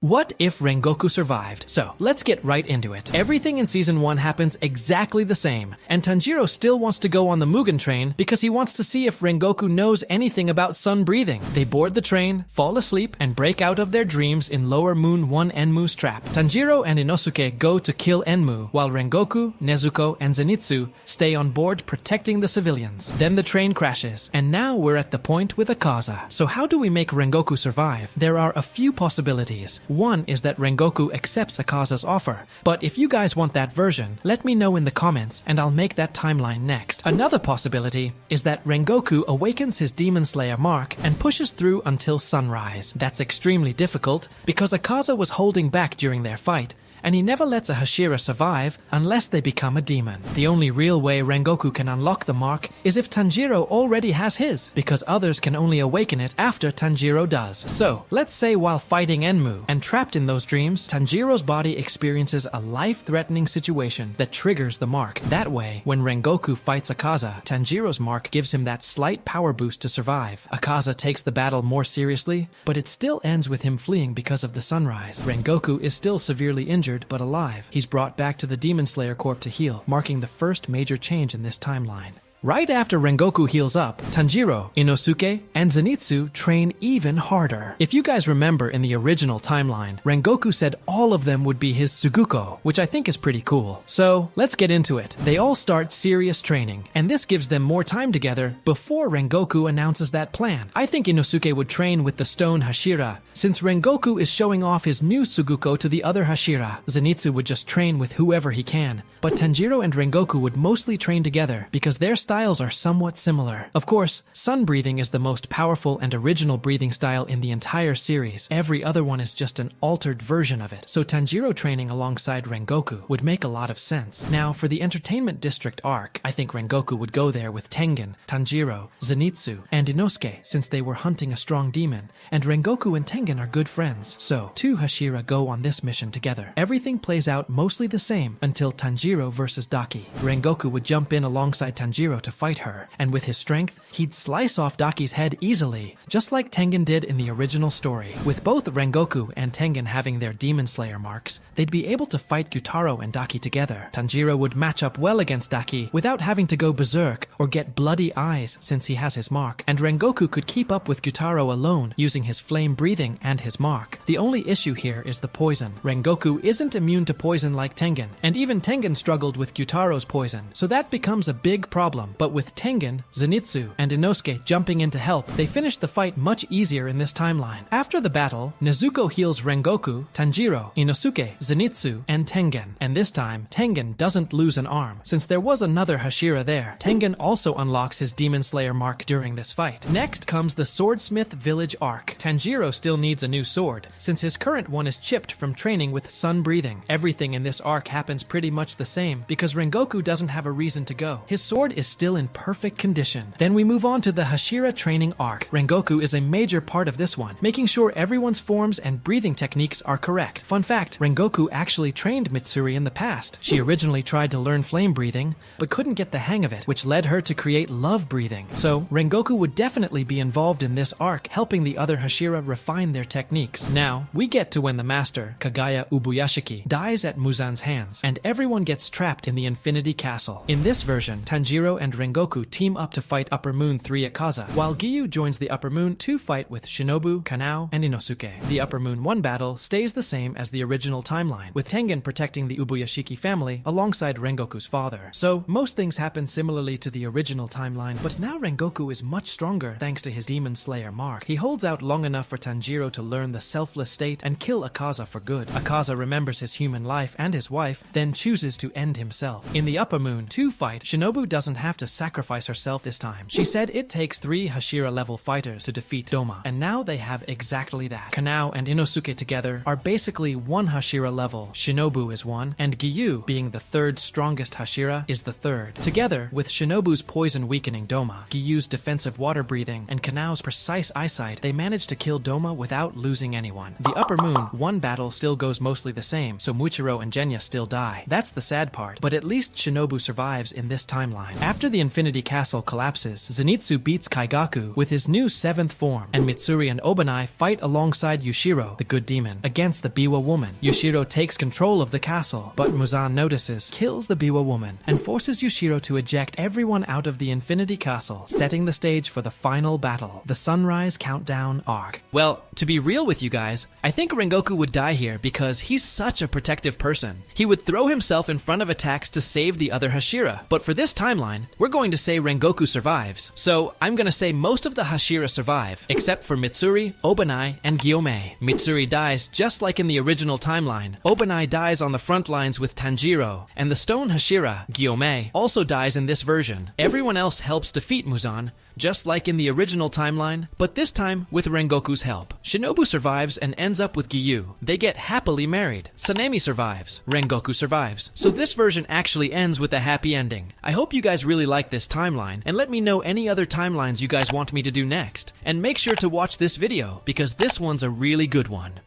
What if Rengoku survived? So, let's get right into it. Everything in Season 1 happens exactly the same, and Tanjiro still wants to go on the Mugen train because he wants to see if Rengoku knows anything about sun breathing. They board the train, fall asleep, and break out of their dreams in Lower Moon 1 Enmu's trap. Tanjiro and Inosuke go to kill Enmu, while Rengoku, Nezuko, and Zenitsu stay on board protecting the civilians. Then the train crashes, and now we're at the point with Akaza. So how do we make Rengoku survive? There are a few possibilities. One is that Rengoku accepts Akaza's offer, but if you guys want that version, let me know in the comments and I'll make that timeline next. Another possibility is that Rengoku awakens his Demon Slayer mark and pushes through until sunrise. That's extremely difficult because Akaza was holding back during their fight, and he never lets a Hashira survive unless they become a demon. The only real way Rengoku can unlock the mark is if Tanjiro already has his, because others can only awaken it after Tanjiro does. So, let's say while fighting Enmu and trapped in those dreams, Tanjiro's body experiences a life-threatening situation that triggers the mark. That way, when Rengoku fights Akaza, Tanjiro's mark gives him that slight power boost to survive. Akaza takes the battle more seriously, but it still ends with him fleeing because of the sunrise. Rengoku is still severely injured but alive. He's brought back to the Demon Slayer Corp to heal, marking the first major change in this timeline. Right after Rengoku heals up, Tanjiro, Inosuke, and Zenitsu train even harder. If you guys remember in the original timeline, Rengoku said all of them would be his Tsuguko, which I think is pretty cool. So, let's get into it. They all start serious training, and this gives them more time together before Rengoku announces that plan. I think Inosuke would train with the Stone Hashira, since Rengoku is showing off his new Tsuguko to the other Hashira. Zenitsu would just train with whoever he can, but Tanjiro and Rengoku would mostly train together because their styles are somewhat similar. Of course, sun breathing is the most powerful and original breathing style in the entire series. Every other one is just an altered version of it. So Tanjiro training alongside Rengoku would make a lot of sense. Now, for the Entertainment District arc, I think Rengoku would go there with Tengen, Tanjiro, Zenitsu, and Inosuke since they were hunting a strong demon, and Rengoku and Tengen are good friends. So, two Hashira go on this mission together. Everything plays out mostly the same until Tanjiro versus Daki. Rengoku would jump in alongside Tanjiro to fight her, and with his strength, he'd slice off Daki's head easily, just like Tengen did in the original story. With both Rengoku and Tengen having their Demon Slayer marks, they'd be able to fight Gyutaro and Daki together. Tanjiro would match up well against Daki without having to go berserk or get bloody eyes since he has his mark, and Rengoku could keep up with Gyutaro alone using his flame breathing and his mark. The only issue here is the poison. Rengoku isn't immune to poison like Tengen, and even Tengen struggled with Gyutaro's poison, so that becomes a big problem. But with Tengen, Zenitsu, and Inosuke jumping in to help, they finish the fight much easier in this timeline. After the battle, Nezuko heals Rengoku, Tanjiro, Inosuke, Zenitsu, and Tengen. And this time, Tengen doesn't lose an arm, since there was another Hashira there. Tengen also unlocks his Demon Slayer mark during this fight. Next comes the Swordsmith Village arc. Tanjiro still needs a new sword, since his current one is chipped from training with sun breathing. Everything in this arc happens pretty much the same, because Rengoku doesn't have a reason to go. His sword is still in perfect condition. Then we move on to the Hashira training arc. Rengoku is a major part of this one, making sure everyone's forms and breathing techniques are correct. Fun fact, Rengoku actually trained Mitsuri in the past. She originally tried to learn flame breathing, but couldn't get the hang of it, which led her to create love breathing. So, Rengoku would definitely be involved in this arc, helping the other Hashira refine their techniques. Now, we get to when the master, Kagaya Ubuyashiki, dies at Muzan's hands, and everyone gets trapped in the Infinity Castle. In this version, Tanjiro and Rengoku team up to fight Upper Moon 3 Akaza, while Giyu joins the Upper Moon to fight with Shinobu, Kanao, and Inosuke. The Upper Moon 1 battle stays the same as the original timeline, with Tengen protecting the Ubuyashiki family alongside Rengoku's father. So, most things happen similarly to the original timeline, but now Rengoku is much stronger thanks to his Demon Slayer mark. He holds out long enough for Tanjiro to learn the selfless state and kill Akaza for good. Akaza remembers his human life and his wife, then chooses to end himself. In the Upper Moon 2 fight, Shinobu doesn't have to sacrifice herself this time. She said it takes 3 Hashira level fighters to defeat Doma, and now they have exactly that. Kanao and Inosuke together are basically 1 Hashira level. Shinobu is 1, and Giyu, being the 3rd strongest Hashira, is the 3rd. Together, with Shinobu's poison weakening Doma, Giyu's defensive water breathing, and Kanao's precise eyesight, they manage to kill Doma without losing anyone. The Upper Moon 1 battle still goes mostly the same, so Muichiro and Genya still die. That's the sad part, but at least Shinobu survives in this timeline. After After the Infinity Castle collapses, Zenitsu beats Kaigaku with his new 7th form, and Mitsuri and Obanai fight alongside Yushiro, the good demon, against the Biwa woman. Yushiro takes control of the castle, but Muzan notices, kills the Biwa woman, and forces Yushiro to eject everyone out of the Infinity Castle, setting the stage for the final battle, the Sunrise Countdown arc. Well, to be real with you guys, I think Rengoku would die here because he's such a protective person. He would throw himself in front of attacks to save the other Hashira. But for this timeline, we're going to say Rengoku survives. So I'm going to say most of the Hashira survive, except for Mitsuri, Obanai, and Gyomei. Mitsuri dies just like in the original timeline. Obanai dies on the front lines with Tanjiro, and the stone Hashira, Gyomei, also dies in this version. Everyone else helps defeat Muzan, just like in the original timeline, but this time with Rengoku's help. Shinobu survives and ends up with Giyu. They get happily married. Sanemi survives. Rengoku survives. So this version actually ends with a happy ending. I hope you guys really like this timeline, and let me know any other timelines you guys want me to do next. And make sure to watch this video, because this one's a really good one.